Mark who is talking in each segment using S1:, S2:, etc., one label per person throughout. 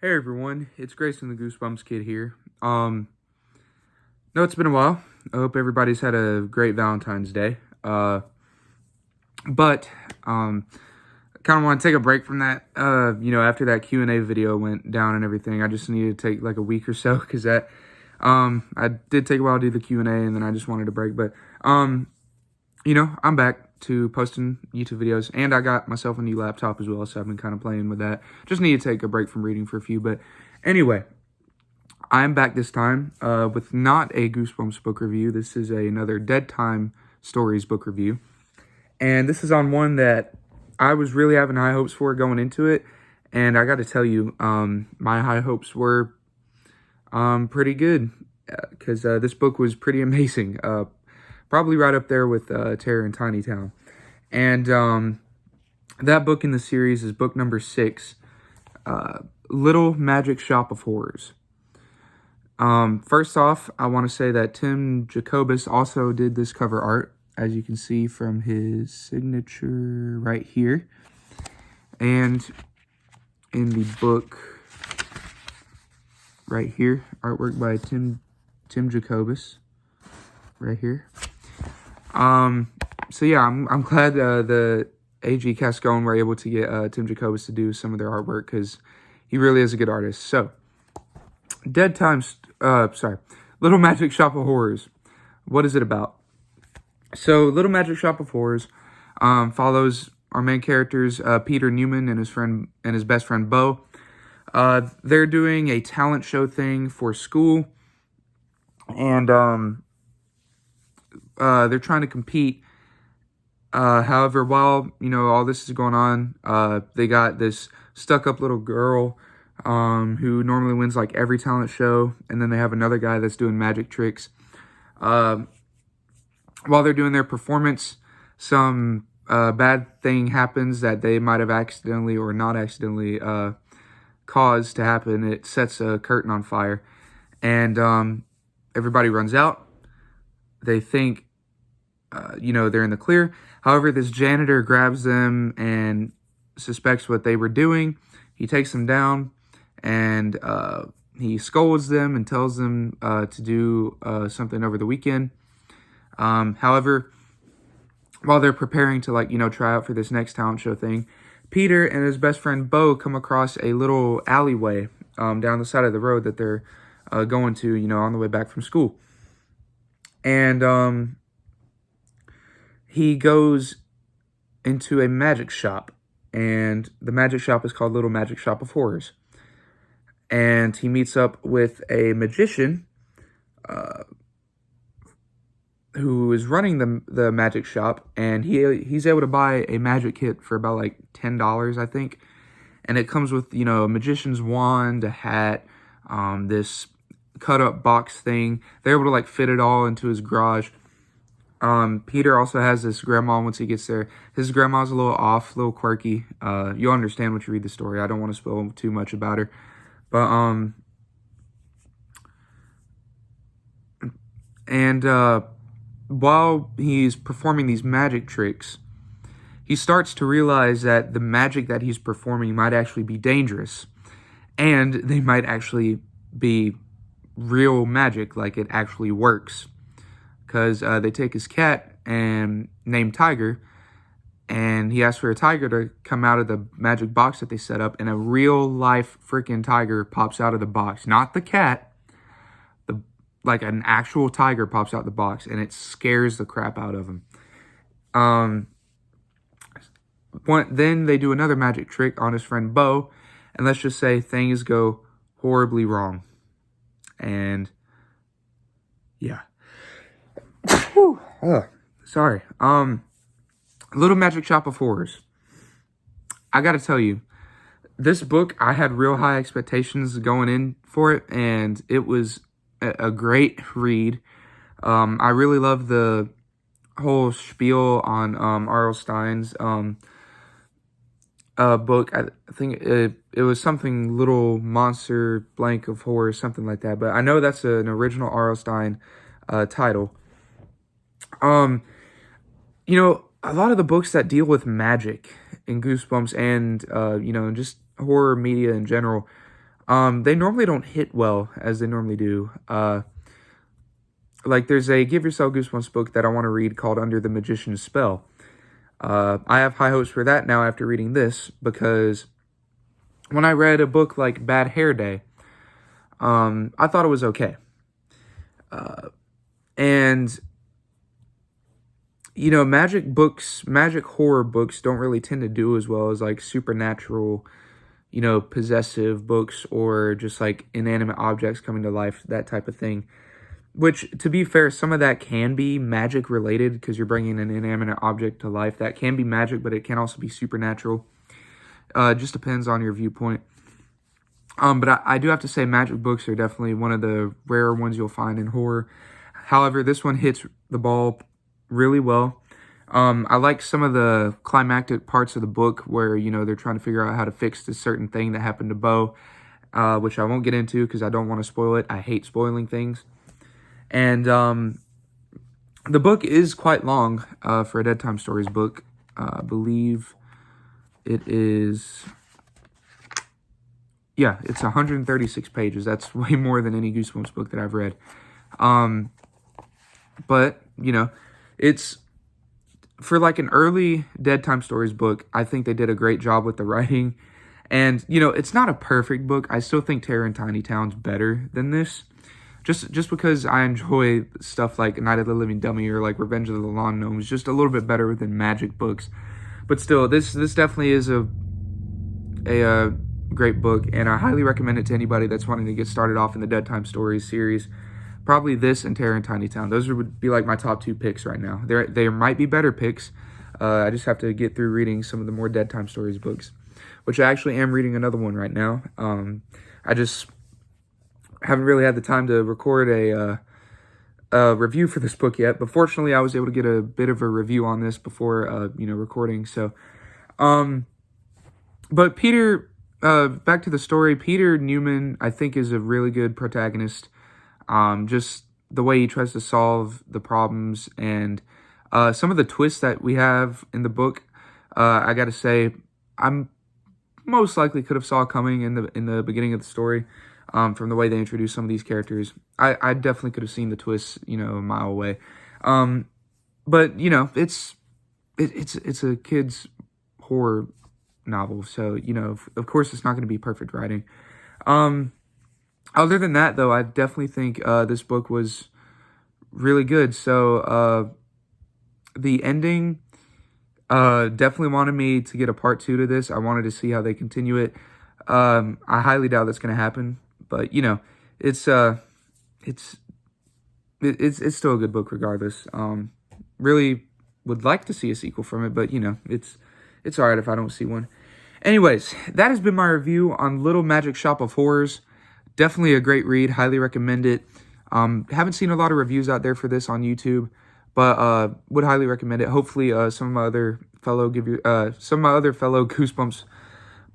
S1: Hey everyone, it's Grayson the Goosebumps Kid here. No, it's been a while. I hope everybody's had a great Valentine's Day. But kind of want to take a break from that. After that Q&A video went down and everything, I just needed to take like a week or so because I did take a while to do the Q&A and then I just wanted a break. But I'm back to posting YouTube videos, and I got myself a new laptop as well, so I've been kind of playing with that. Just need to take a break from reading for a few, but anyway, I'm back this time with not a Goosebumps book review. This is another Deadtime Stories book review, and this is on one that I was really having high hopes for going into it, and I got to tell you, my high hopes were pretty good, because this book was pretty amazing. Probably right up there with Terror in Tiny Town. And that book in the series is book number 6, Little Magic Shop of Horrors. First off, I want to say that Tim Jacobus also did this cover art, as you can see from his signature right here. And in the book right here, artwork by Tim Jacobus right here. So yeah, I'm glad the AG Cascone were able to get Tim Jacobus to do some of their artwork, because he really is a good artist. So, Little Magic Shop of Horrors. What is it about? So, Little Magic Shop of Horrors follows our main characters, Peter Newman and his best friend Bo. They're doing a talent show thing for school, and they're trying to compete. However, while, all this is going on, they got this stuck-up little girl who normally wins, like, every talent show. And then they have another guy that's doing magic tricks. While they're doing their performance, some bad thing happens that they might have accidentally or not accidentally caused to happen. It sets a curtain on fire. And everybody runs out. They think, they're in the clear. However, this janitor grabs them and suspects what they were doing. He takes them down, and he scolds them and tells them to do something over the weekend. However, while they're preparing to, try out for this next talent show thing, Peter and his best friend Bo come across a little alleyway down the side of the road that they're going to, on the way back from school. And he goes into a magic shop, and the magic shop is called Little Magic Shop of Horrors. And he meets up with a magician who is running the magic shop, and he's able to buy a magic kit for about like $10, I think. And it comes with, a magician's wand, a hat, this cut-up box thing. They're able to fit it all into his garage. Peter also has this grandma once he gets there. His grandma's a little off, a little quirky. You'll understand once you read the story. I don't want to spoil too much about her. But, while he's performing these magic tricks, he starts to realize that the magic that he's performing might actually be dangerous. And they might actually be real magic, like it actually works. Because they take his cat and named Tiger, and he asks for a tiger to come out of the magic box that they set up, and a real life freaking tiger pops out of the box. Not the cat, like an actual tiger pops out the box, and it scares the crap out of him. Then they do another magic trick on his friend Bo, and let's just say things go horribly wrong. And yeah. Sorry. Little Magic Shop of Horrors. I gotta tell you, this book, I had real high expectations going in for it, and it was a great read. I really love the whole spiel on R.L. Stine's book. I think it was something Little Monster Blank of Horror, something like that. But I know that's an original R.L. Stine title. A lot of the books that deal with magic in Goosebumps and, just horror media in general, they normally don't hit well as they normally do. Like there's a Give Yourself Goosebumps book that I want to read called Under the Magician's Spell. I have high hopes for that now after reading this, because when I read a book like Bad Hair Day, I thought it was okay. And, you know, magic horror books don't really tend to do as well as like supernatural, you know, possessive books or just like inanimate objects coming to life, that type of thing. Which, to be fair, some of that can be magic related because you're bringing an inanimate object to life. That can be magic, but it can also be supernatural. It just depends on your viewpoint. But I do have to say magic books are definitely one of the rarer ones you'll find in horror. However, this one hits the ball really well. I like some of the climactic parts of the book where, you know, they're trying to figure out how to fix this certain thing that happened to Bo, which I won't get into because I don't want to spoil it. I hate spoiling things. And the book is quite long for a Deadtime Stories book. I believe it is... Yeah, it's 136 pages. That's way more than any Goosebumps book that I've read. But, you know, it's... For like an early Deadtime Stories book, I think they did a great job with the writing. And, you know, it's not a perfect book. I still think Terror in Tiny Town's better than this. Just because I enjoy stuff like Night of the Living Dummy or like Revenge of the Lawn Gnomes just a little bit better than magic books. But still, this definitely is a great book, and I highly recommend it to anybody that's wanting to get started off in the Deadtime Stories series. Probably this and Terror in Tiny Town. Those would be like my top 2 picks right now. There might be better picks. I just have to get through reading some of the more Deadtime Stories books, which I actually am reading another one right now. I just haven't really had the time to record a review for this book yet, but fortunately I was able to get a bit of a review on this before, you know, recording. So, but Peter, back to the story, Peter Newman, I think, is a really good protagonist. Just the way he tries to solve the problems and some of the twists that we have in the book, I gotta say, I'm most likely could have saw coming in the beginning of the story. From the way they introduced some of these characters. I definitely could have seen the twists, you know, a mile away. But, you know, it's a kid's horror novel, so, you know, of course it's not going to be perfect writing. Other than that, though, I definitely think this book was really good. So, the ending definitely wanted me to get a part 2 to this. I wanted to see how they continue it. I highly doubt that's going to happen. But, you know, it's still a good book regardless. Really would like to see a sequel from it, but, you know, it's all right if I don't see one. Anyways, that has been my review on Little Magic Shop of Horrors. Definitely a great read. Highly recommend it. Haven't seen a lot of reviews out there for this on YouTube, but would highly recommend it. Hopefully, some of my other fellow Goosebumps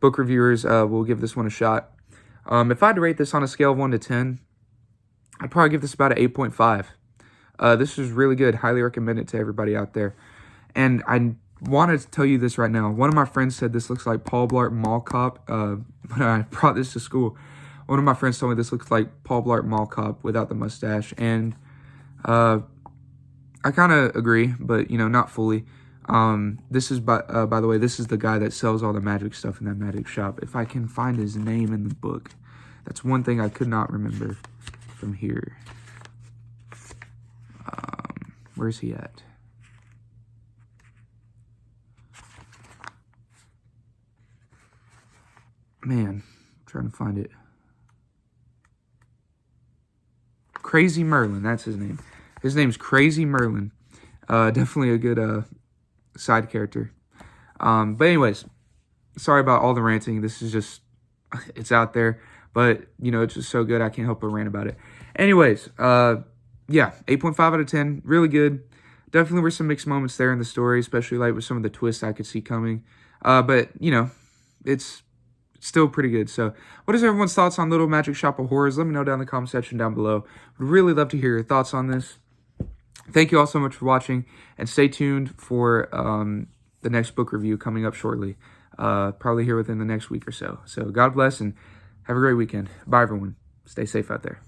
S1: book reviewers will give this one a shot. If I had to rate this on a scale of 1 to 10, I'd probably give this about an 8.5. This is really good. Highly recommend it to everybody out there. And I wanted to tell you this right now. One of my friends said this looks like Paul Blart Mall Cop. When I brought this to school, one of my friends told me this looks like Paul Blart Mall Cop without the mustache. And I kind of agree, but, you know, not fully. This is, by the way, this is the guy that sells all the magic stuff in that magic shop. If I can find his name in the book. That's one thing I could not remember from here. Where's he at? Man, I'm trying to find it. Crazy Merlin, that's his name. His name's Crazy Merlin. Definitely a good side character. But anyways, sorry about all the ranting. This is just, it's out there. But, you know, it's just so good, I can't help but rant about it. Anyways, yeah, 8.5 out of 10. Really good. Definitely were some mixed moments there in the story, especially like with some of the twists I could see coming. But, you know, it's still pretty good. So, what is everyone's thoughts on Little Magic Shop of Horrors? Let me know down in the comment section down below. Would really love to hear your thoughts on this. Thank you all so much for watching, and stay tuned for the next book review coming up shortly. Probably here within the next week or so. So, God bless, and Have a great weekend. Bye, everyone. Stay safe out there.